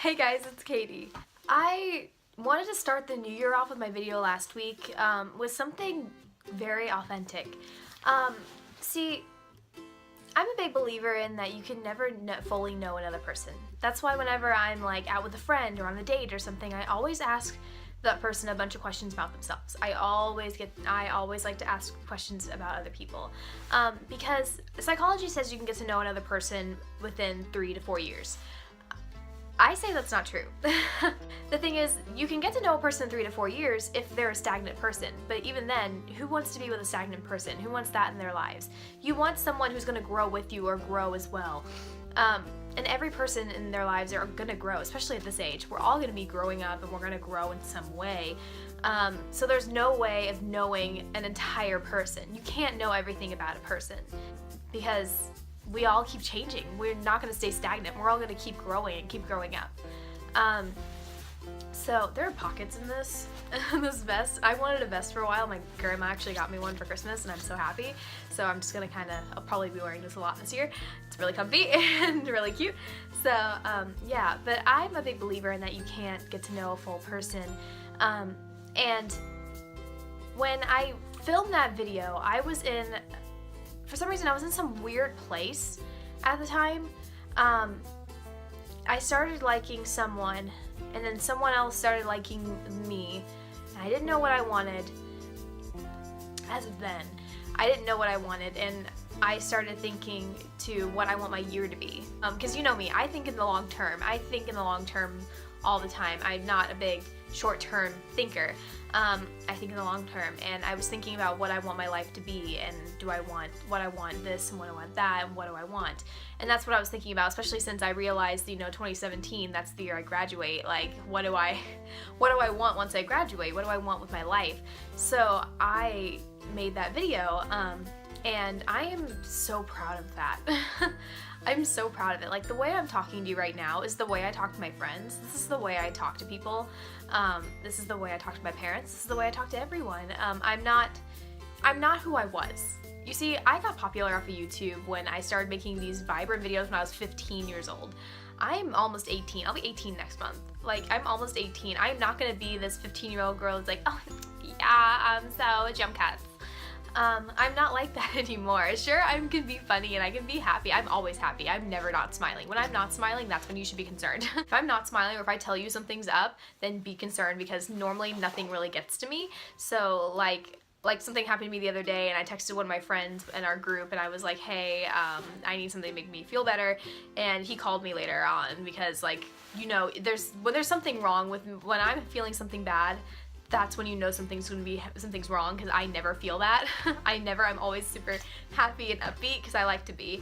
Hey guys, it's Katie. I wanted to start the new year off with my video last week with something very authentic. See, I'm a big believer in that you can never fully know another person. That's why whenever I'm like out with a friend or on a date or something, I always ask that person a bunch of questions about themselves. I always like to ask questions about other people because psychology says you can get to know another person within 3 to 4 years. I say that's not true. The thing is, you can get to know a person in 3 to 4 years if they're a stagnant person, but even then, who wants to be with a stagnant person? Who wants that in their lives? You want someone who's going to grow with you or grow as well. And every person in their lives are going to grow, especially at this age. We're all going to be growing up and we're going to grow in some way. So there's no way of knowing an entire person. You can't know everything about a person because we all keep changing. We're not going to stay stagnant. We're all going to keep growing and keep growing up. So there are pockets in this vest. I wanted a vest for a while. My grandma actually got me one for Christmas and I'm so happy. So I'm just going to I'll probably be wearing this a lot this year. It's really comfy and really cute. So yeah, but I'm a big believer in that you can't get to know a full person. And when I filmed that video, for some reason I was in some weird place at the time. I started liking someone and then someone else started liking me and I didn't know what I wanted. As of then, I didn't know what I wanted and I started thinking to what I want my year to be. Because you know me, I think in the long term. I think in the long term all the time. I'm not a big short-term thinker. I think in the long term, and I was thinking about what I want my life to be, and do I want this, and what do I want that, and what do I want? And that's what I was thinking about, especially since I realized, 2017, that's the year I graduate. Like, what do I want once I graduate? What do I want with my life? So I made that video, and I am so proud of that. I'm so proud of it. Like, the way I'm talking to you right now is the way I talk to my friends. This is the way I talk to people. This is the way I talk to my parents. This is the way I talk to everyone. I'm not who I was. You see, I got popular off of YouTube when I started making these vibrant videos when I was 15 years old. I'm almost 18. I'll be 18 next month. Like, I'm almost 18. I'm not gonna be this 15-year-old girl that's like, oh, yeah, so jump cuts. I'm not like that anymore. Sure, I can be funny and I can be happy. I'm always happy. I'm never not smiling. When I'm not smiling, that's when you should be concerned. If I'm not smiling or if I tell you something's up, then be concerned because normally nothing really gets to me. So like something happened to me the other day and I texted one of my friends in our group and I was like, hey, I need something to make me feel better. And he called me later on because when there's something wrong when I'm feeling something bad, that's when you know something's wrong, because I never feel that. I'm always super happy and upbeat because I like to be.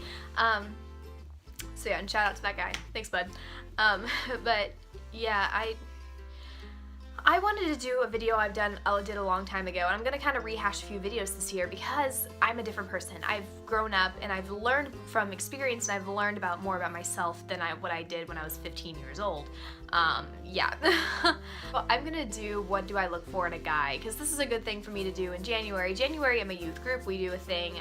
So yeah, and shout out to that guy. Thanks, bud. But yeah, I wanted to do a video I did a long time ago, and I'm gonna kind of rehash a few videos this year because I'm a different person. I've grown up and I've learned from experience and I've learned more about myself than what I did when I was 15 years old. Yeah. Well, I'm gonna do what do I look for in a guy, because this is a good thing for me to do in January. January, I'm a youth group. We do a thing,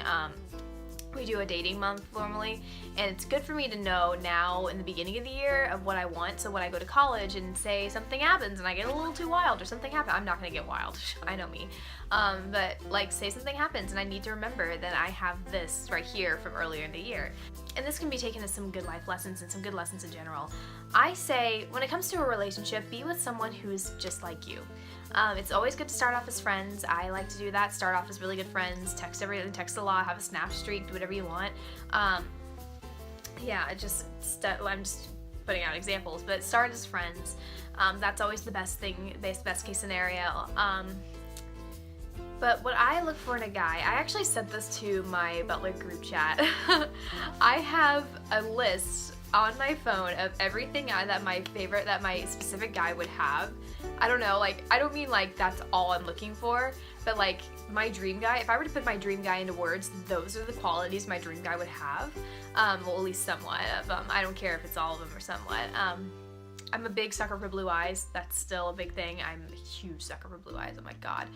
we do a dating month normally, and it's good for me to know now in the beginning of the year of what I want, so when I go to college and say something happens and I get a little too wild or something happens, I'm not gonna get wild, I know me, but like say something happens and I need to remember that I have this right here from earlier in the year. And this can be taken as some good life lessons and some good lessons in general. I say, when it comes to a relationship, be with someone who is just like you. It's always good to start off as friends. I like to do that, start off as really good friends, text a lot, have a snap streak, do whatever you want. Yeah, I'm just putting out examples, but start as friends. That's always the best thing, best case scenario. But what I look for in a guy, I actually sent this to my Butler group chat. I have a list on my phone of everything that my specific guy would have. I don't know, I don't mean that's all I'm looking for, but my dream guy, if I were to put my dream guy into words, those are the qualities my dream guy would have. Well, at least somewhat of them. I don't care if it's all of them or somewhat. I'm a big sucker for blue eyes. That's still a big thing. I'm a huge sucker for blue eyes. Oh my god.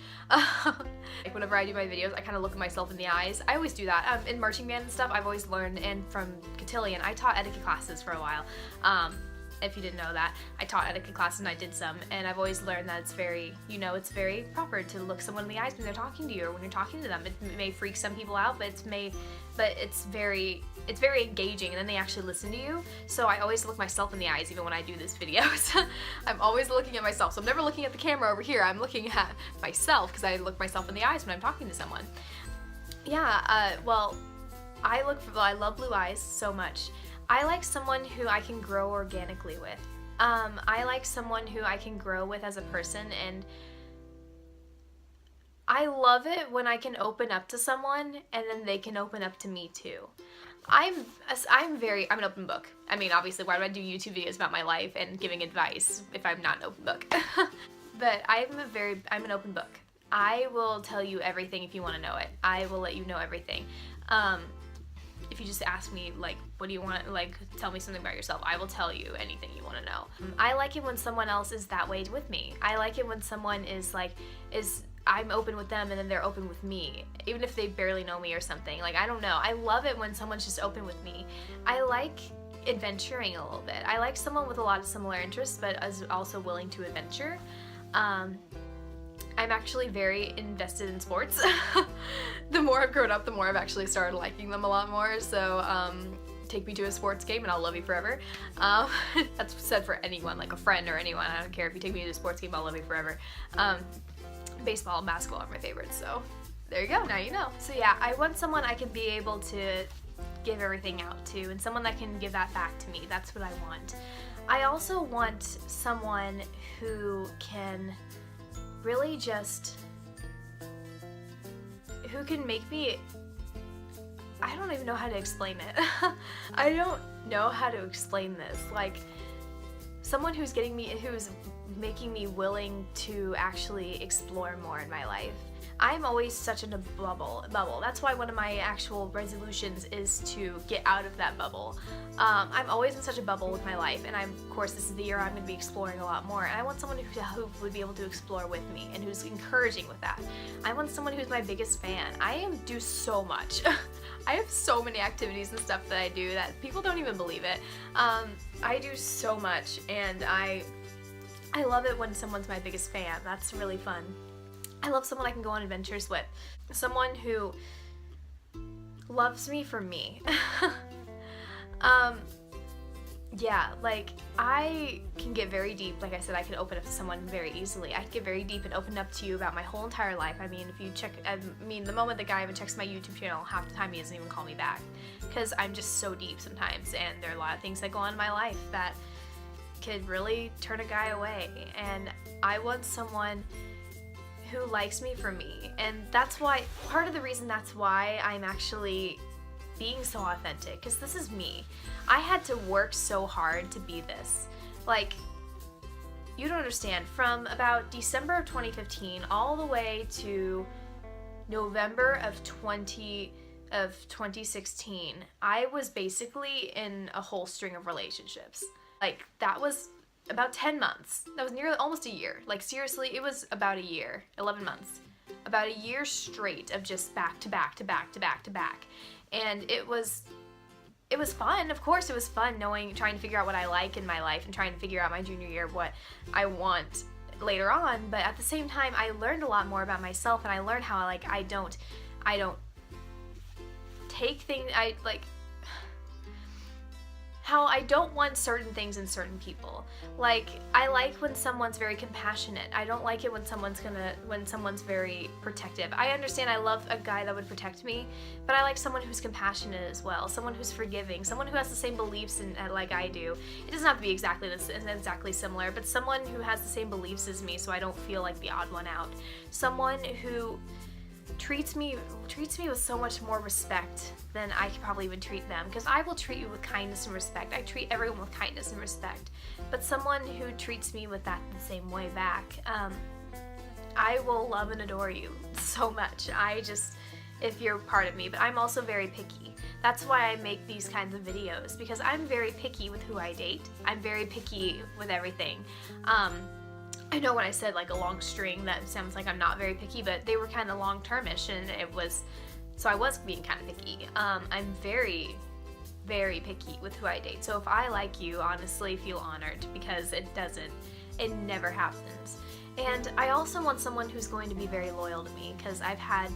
Whenever I do my videos, I kind of look at myself in the eyes. I always do that. In marching band and stuff, I've always learned, and from cotillion, I taught etiquette classes for a while. If you didn't know that, I taught etiquette classes and I did some, and I've always learned that it's very, it's very proper to look someone in the eyes when they're talking to you or when you're talking to them. It may freak some people out, but it's very engaging, and then they actually listen to you. So I always look myself in the eyes even when I do these videos. I'm always looking at myself. So I'm never looking at the camera over here. I'm looking at myself because I look myself in the eyes when I'm talking to someone. Yeah, well, I love blue eyes so much. I like someone who I can grow organically with. I like someone who I can grow with as a person, and I love it when I can open up to someone and then they can open up to me too. I'm an open book. I mean, obviously, why would I do YouTube videos about my life and giving advice if I'm not an open book? But I'm an open book. I will tell you everything if you want to know it. I will let you know everything. If you just ask me, like, what do you want, like, tell me something about yourself, I will tell you anything you want to know. I like it when someone else is that way with me. I like it when someone I'm open with them and then they're open with me, even if they barely know me or something. Like, I don't know. I love it when someone's just open with me. I like adventuring a little bit. I like someone with a lot of similar interests, but is also willing to adventure. I'm actually very invested in sports. The more I've grown up, the more I've actually started liking them a lot more. So take me to a sports game and I'll love you forever. That's said for anyone, like a friend or anyone. I don't care if you take me to a sports game, I'll love you forever. Baseball and basketball are my favorites, so there you go, now you know. So yeah, I want someone I can be able to give everything out to, and someone that can give that back to me. That's what I want. I also want someone who can really who can make me, I don't even know how to explain it. I don't know how to explain this. Like, someone who's making me willing to actually explore more in my life. I'm always such in a bubble. That's why one of my actual resolutions is to get out of that bubble. I'm always in such a bubble with my life, and of course this is the year I'm going to be exploring a lot more, and I want someone who would be able to explore with me and who's encouraging with that. I want someone who's my biggest fan. I do so much. I have so many activities and stuff that I do that people don't even believe it. I do so much, and I love it when someone's my biggest fan. That's really fun. I love someone I can go on adventures with. Someone who loves me for me. Yeah, like, I can get very deep. Like I said, I can open up to someone very easily. I can get very deep and open up to you about my whole entire life. I mean, if you check, the moment the guy even checks my YouTube channel, half the time he doesn't even call me back. Because I'm just so deep sometimes, and there are a lot of things that go on in my life that could really turn a guy away. And I want someone who likes me for me, and that's why, part of the reason that's why I'm actually being so authentic, because this is me. I had to work so hard to be this. Like, you don't understand, from about December of 2015 all the way to November of 2016, I was basically in a whole string of relationships. Like, that was about 10 months. That was nearly almost a year. Like, seriously, it was about a year, 11 months. About a year straight of just back to back to back to back to back. And it was fun. Of course it was fun trying to figure out what I like in my life and trying to figure out my junior year what I want later on. But at the same time, I learned a lot more about myself, and I learned how I don't take things, how I don't want certain things in certain people. Like, I like when someone's very compassionate. I don't like it when someone's very protective. I understand I love a guy that would protect me, but I like someone who's compassionate as well, someone who's forgiving, someone who has the same beliefs like I do. It doesn't have to be exactly similar, but someone who has the same beliefs as me, so I don't feel like the odd one out. Someone who treats me with so much more respect than I could probably even treat them, because I will treat you with kindness and respect. I treat everyone with kindness and respect, but someone who treats me with that the same way back, I will love and adore you so much. If you're part of me, but I'm also very picky. That's why I make these kinds of videos, because I'm very picky with who I date. I'm very picky with everything. I know when I said like a long string, that sounds like I'm not very picky, but they were kind of long-termish, and so I was being kind of picky. I'm very very picky with who I date. So if I like you, honestly feel honored, because it never happens. And I also want someone who's going to be very loyal to me, because I've had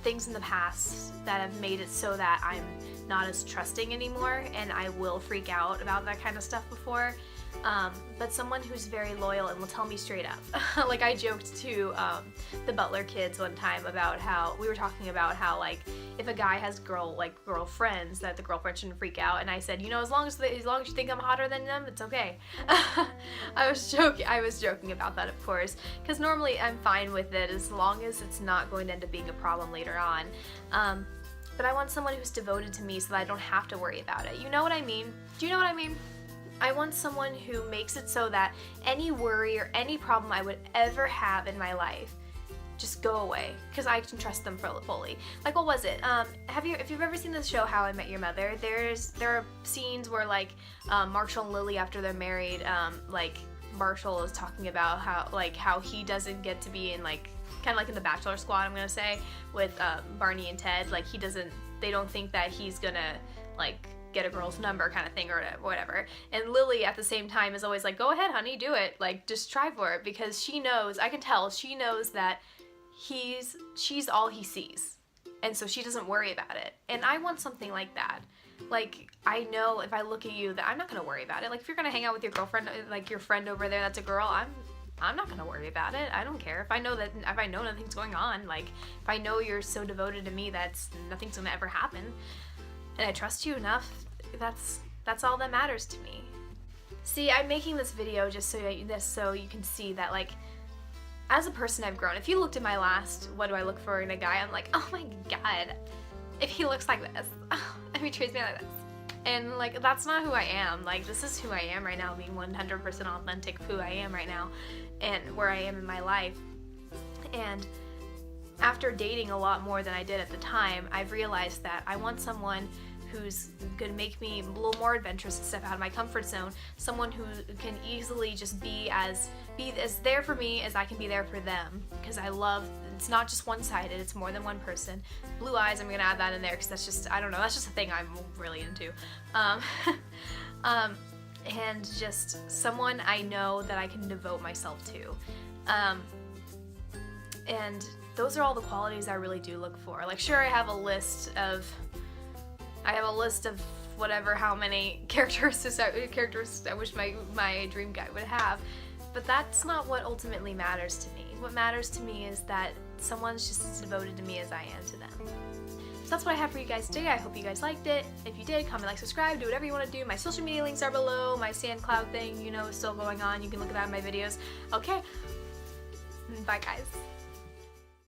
things in the past that have made it so that I'm not as trusting anymore, and I will freak out about that kind of stuff before. But someone who's very loyal and will tell me straight up. Like, I joked to the Butler kids one time about how we were talking about how, like, if a guy has girlfriends, that the girlfriend shouldn't freak out. And I said, you know, as long as you think I'm hotter than them, it's okay. I was joking about that, of course, because normally I'm fine with it as long as it's not going to end up being a problem later on. But I want someone who's devoted to me so that I don't have to worry about it. You know what I mean? Do you know what I mean? I want someone who makes it so that any worry or any problem I would ever have in my life just go away, because I can trust them fully. Like, what was it? If you've ever seen the show How I Met Your Mother, there are scenes where, like, Marshall and Lily, after they're married, like, Marshall is talking about how he doesn't get to be in, like, kind of like in the Bachelor Squad, I'm gonna say, with Barney and Ted. Like, they don't think that he's gonna, like, get a girl's number kind of thing or whatever. And Lily at the same time is always like, go ahead, honey, do it. Like, just try for it, because she knows, I can tell, she knows that she's all he sees. And so she doesn't worry about it. And I want something like that. Like, I know if I look at you that I'm not gonna worry about it. Like, if you're gonna hang out with your girlfriend, like your friend over there that's a girl, I'm not gonna worry about it. I don't care. If I know nothing's going on, like, if I know you're so devoted to me that nothing's gonna ever happen, and I trust you enough, that's all that matters to me. See, I'm making this video just so you can see that, like, as a person I've grown. If you looked at my last, what do I look for in a guy, I'm like, oh my god, if he looks like this, if he treats me like this. And, like, that's not who I am. Like, this is who I am right now, being 100% authentic of who I am right now and where I am in my life. And after dating a lot more than I did at the time, I've realized that I want someone who's gonna make me a little more adventurous and step out of my comfort zone. Someone who can easily just be as there for me as I can be there for them. Because it's not just one-sided, it's more than one person. Blue eyes, I'm gonna add that in there because that's just, I don't know, that's just a thing I'm really into. And just someone I know that I can devote myself to. And those are all the qualities I really do look for. Like, sure, I have a list of whatever, how many characteristics I wish my dream guy would have, but that's not what ultimately matters to me. What matters to me is that someone's just as devoted to me as I am to them. So that's what I have for you guys today. I hope you guys liked it. If you did, comment, like, subscribe, do whatever you want to do. My social media links are below. My SoundCloud thing, is still going on. You can look at that in my videos. Okay, bye guys.